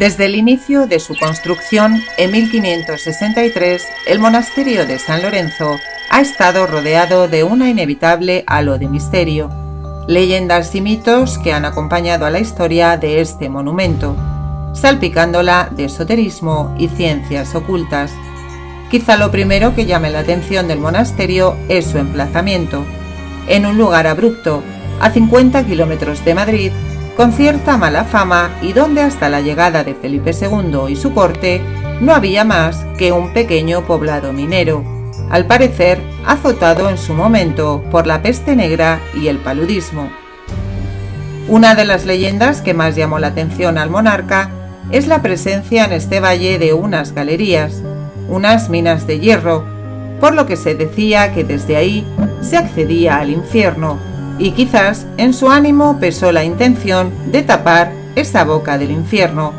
Desde el inicio de su construcción, en 1563, el monasterio de San Lorenzo ha estado rodeado de una inevitable halo de misterio, leyendas y mitos que han acompañado a la historia de este monumento, salpicándola de esoterismo y ciencias ocultas. Quizá lo primero que llame la atención del monasterio es su emplazamiento, en un lugar abrupto, a 50 kilómetros de Madrid, con cierta mala fama y donde hasta la llegada de Felipe II y su corte no había más que un pequeño poblado minero, al parecer azotado en su momento por la peste negra y el paludismo. Una de las leyendas que más llamó la atención al monarca es la presencia en este valle de unas galerías, unas minas de hierro, por lo que se decía que desde ahí se accedía al infierno, y quizás en su ánimo pesó la intención de tapar esa boca del infierno,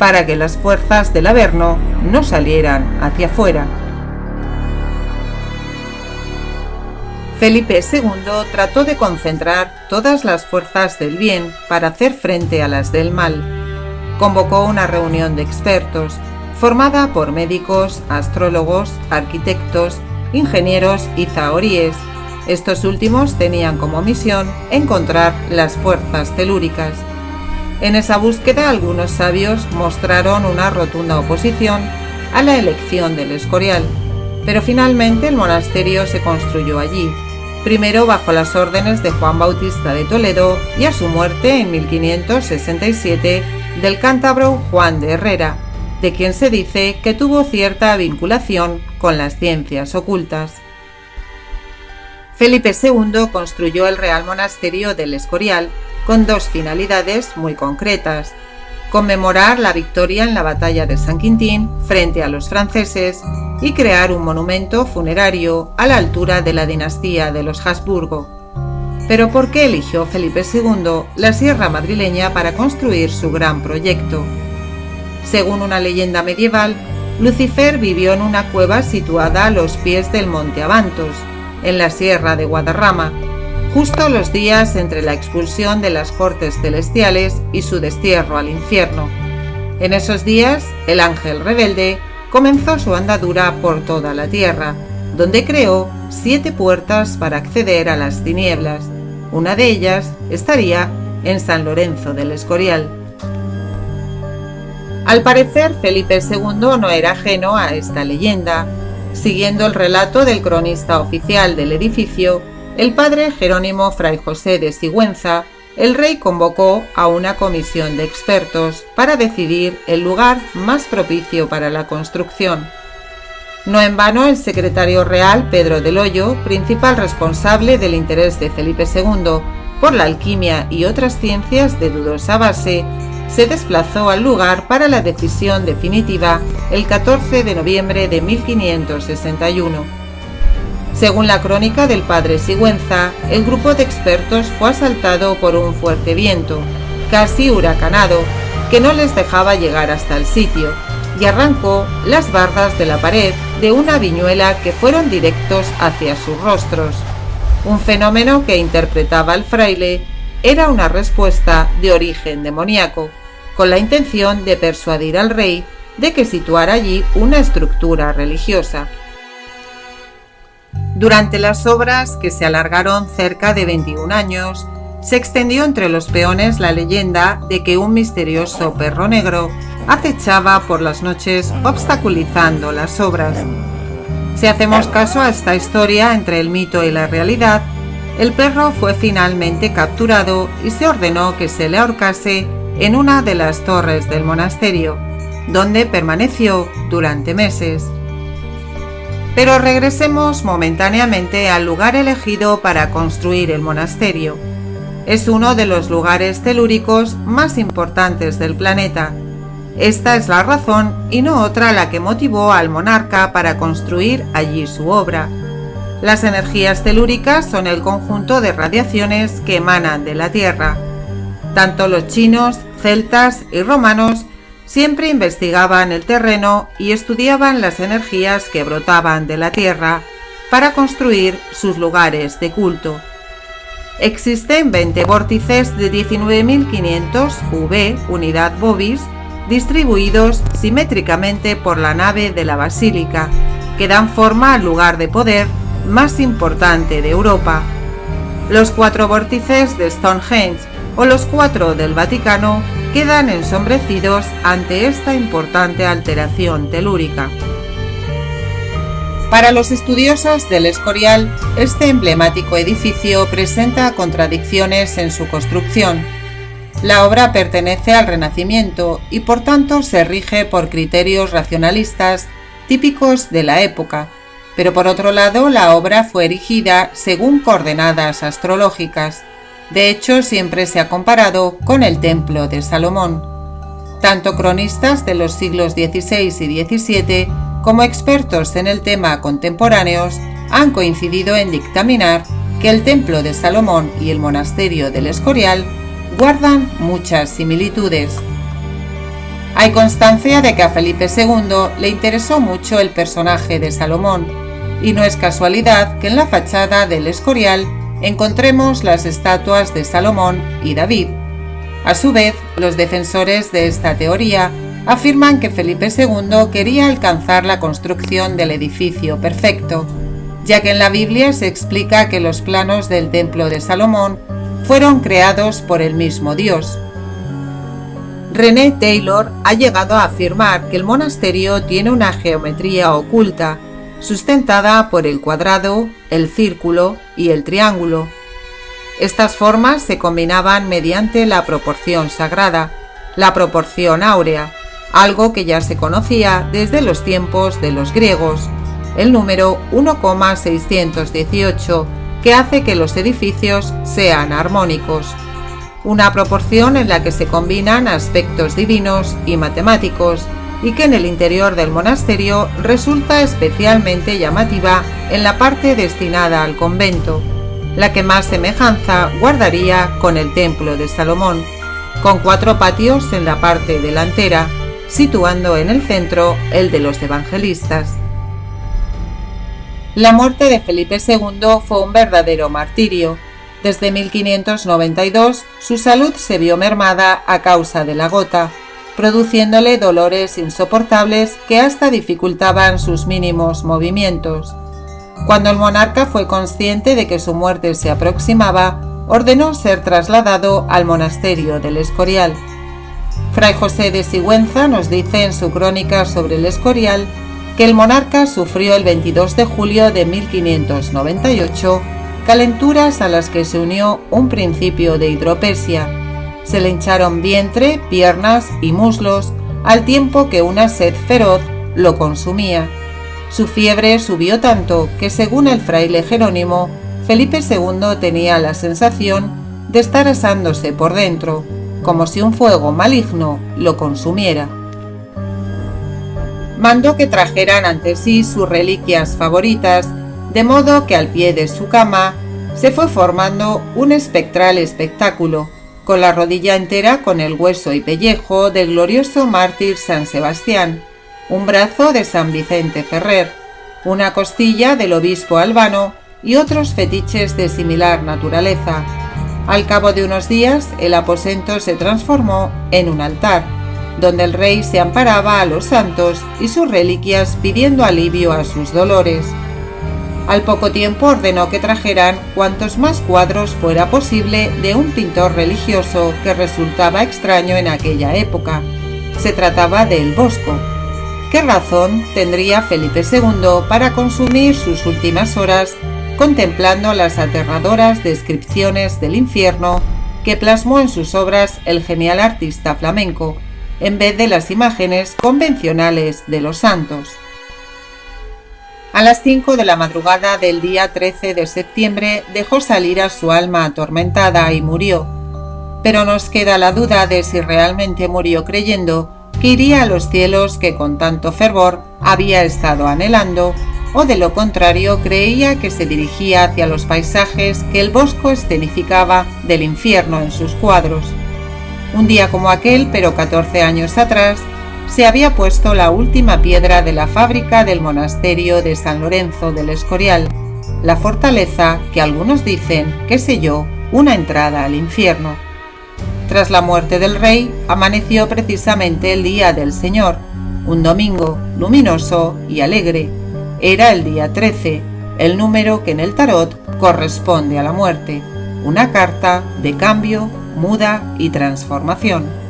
para que las fuerzas del Averno no salieran hacia afuera. Felipe II trató de concentrar todas las fuerzas del bien para hacer frente a las del mal. Convocó una reunión de expertos, formada por médicos, astrólogos, arquitectos, ingenieros y zahoríes. Estos últimos tenían como misión encontrar las fuerzas telúricas. En esa búsqueda, algunos sabios mostraron una rotunda oposición a la elección del Escorial, pero finalmente el monasterio se construyó allí, primero bajo las órdenes de Juan Bautista de Toledo y a su muerte en 1567 del cántabro Juan de Herrera, de quien se dice que tuvo cierta vinculación con las ciencias ocultas. Felipe II construyó el Real Monasterio del Escorial con dos finalidades muy concretas: conmemorar la victoria en la batalla de San Quintín frente a los franceses y crear un monumento funerario a la altura de la dinastía de los Habsburgo. Pero ¿por qué eligió Felipe II la sierra madrileña para construir su gran proyecto? Según una leyenda medieval, Lucifer vivió en una cueva situada a los pies del monte Abantos, en la sierra de Guadarrama, justo los días entre la expulsión de las cortes celestiales y su destierro al infierno. En esos días, el ángel rebelde comenzó su andadura por toda la tierra, donde creó 7 puertas para acceder a las tinieblas. Una de ellas estaría en San Lorenzo del Escorial. Al parecer, Felipe II no era ajeno a esta leyenda. Siguiendo el relato del cronista oficial del edificio, el padre Jerónimo Fray José de Sigüenza, el rey convocó a una comisión de expertos para decidir el lugar más propicio para la construcción. No en vano, el secretario real Pedro del Hoyo, principal responsable del interés de Felipe II por la alquimia y otras ciencias de dudosa base, se desplazó al lugar para la decisión definitiva el 14 de noviembre de 1561. Según la crónica del padre Sigüenza, el grupo de expertos fue asaltado por un fuerte viento, casi huracanado, que no les dejaba llegar hasta el sitio, y arrancó las bardas de la pared de una viñuela que fueron directos hacia sus rostros. Un fenómeno que interpretaba el fraile era una respuesta de origen demoníaco, con la intención de persuadir al rey de que situara allí una estructura religiosa. Durante las obras, que se alargaron cerca de 21 años, se extendió entre los peones la leyenda de que un misterioso perro negro acechaba por las noches obstaculizando las obras. Si hacemos caso a esta historia entre el mito y la realidad, el perro fue finalmente capturado y se ordenó que se le ahorcase en una de las torres del monasterio, donde permaneció durante meses. Pero regresemos momentáneamente al lugar elegido para construir el monasterio. Es uno de los lugares telúricos más importantes del planeta. Esta es la razón y no otra la que motivó al monarca para construir allí su obra. Las energías telúricas son el conjunto de radiaciones que emanan de la Tierra. Tanto los chinos, celtas y romanos siempre investigaban el terreno y estudiaban las energías que brotaban de la Tierra para construir sus lugares de culto. Existen 20 vórtices de 19.500 V, unidad bovis, distribuidos simétricamente por la nave de la basílica, que dan forma al lugar de poder más importante de Europa. Los 4 vórtices de Stonehenge o los 4 del Vaticano quedan ensombrecidos ante esta importante alteración telúrica. Para los estudiosos del Escorial, este emblemático edificio presenta contradicciones en su construcción. La obra pertenece al Renacimiento y por tanto se rige por criterios racionalistas típicos de la época, pero por otro lado la obra fue erigida según coordenadas astrológicas. De hecho, siempre se ha comparado con el Templo de Salomón. Tanto cronistas de los siglos XVI y XVII como expertos en el tema contemporáneos han coincidido en dictaminar que el Templo de Salomón y el monasterio del Escorial guardan muchas similitudes. Hay constancia de que a Felipe II le interesó mucho el personaje de Salomón, y no es casualidad que en la fachada del Escorial encontremos las estatuas de Salomón y David. A su vez, los defensores de esta teoría afirman que Felipe II quería alcanzar la construcción del edificio perfecto, ya que en la Biblia se explica que los planos del Templo de Salomón fueron creados por el mismo Dios. René Taylor ha llegado a afirmar que el monasterio tiene una geometría oculta, sustentada por el cuadrado, el círculo y el triángulo. Estas formas se combinaban mediante la proporción sagrada, la proporción áurea, algo que ya se conocía desde los tiempos de los griegos, el número 1,618, que hace que los edificios sean armónicos. Una proporción en la que se combinan aspectos divinos y matemáticos, y que en el interior del monasterio resulta especialmente llamativa en la parte destinada al convento, la que más semejanza guardaría con el Templo de Salomón, con 4 patios en la parte delantera, situando en el centro el de los evangelistas. La muerte de Felipe II fue un verdadero martirio. Desde 1592 su salud se vio mermada a causa de la gota, produciéndole dolores insoportables que hasta dificultaban sus mínimos movimientos. Cuando el monarca fue consciente de que su muerte se aproximaba, ordenó ser trasladado al monasterio del Escorial. Fray José de Sigüenza nos dice en su crónica sobre el Escorial que el monarca sufrió el 22 de julio de 1598 calenturas a las que se unió un principio de hidropesia. Se le hincharon vientre, piernas y muslos, al tiempo que una sed feroz lo consumía. Su fiebre subió tanto que, según el fraile Jerónimo, Felipe II tenía la sensación de estar asándose por dentro, como si un fuego maligno lo consumiera. Mandó que trajeran ante sí sus reliquias favoritas, de modo que al pie de su cama se fue formando un espectral espectáculo, con la rodilla entera con el hueso y pellejo del glorioso mártir San Sebastián, un brazo de San Vicente Ferrer, una costilla del obispo Albano y otros fetiches de similar naturaleza. Al cabo de unos días, el aposento se transformó en un altar, donde el rey se amparaba a los santos y sus reliquias pidiendo alivio a sus dolores. Al poco tiempo ordenó que trajeran cuantos más cuadros fuera posible de un pintor religioso que resultaba extraño en aquella época. Se trataba de El Bosco. ¿Qué razón tendría Felipe II para consumir sus últimas horas contemplando las aterradoras descripciones del infierno que plasmó en sus obras el genial artista flamenco, en vez de las imágenes convencionales de los santos? A las 5 de la madrugada del día 13 de septiembre dejó salir a su alma atormentada y murió, pero nos queda la duda de si realmente murió creyendo que iría a los cielos que con tanto fervor había estado anhelando, o de lo contrario creía que se dirigía hacia los paisajes que el Bosco escenificaba del infierno en sus cuadros. Un día como aquel, pero 14 años atrás, se había puesto la última piedra de la fábrica del monasterio de San Lorenzo del Escorial, la fortaleza que algunos dicen que selló una entrada al infierno. Tras la muerte del rey, amaneció precisamente el día del Señor, un domingo luminoso y alegre. Era el día 13, el número que en el tarot corresponde a la muerte, una carta de cambio, muda y transformación.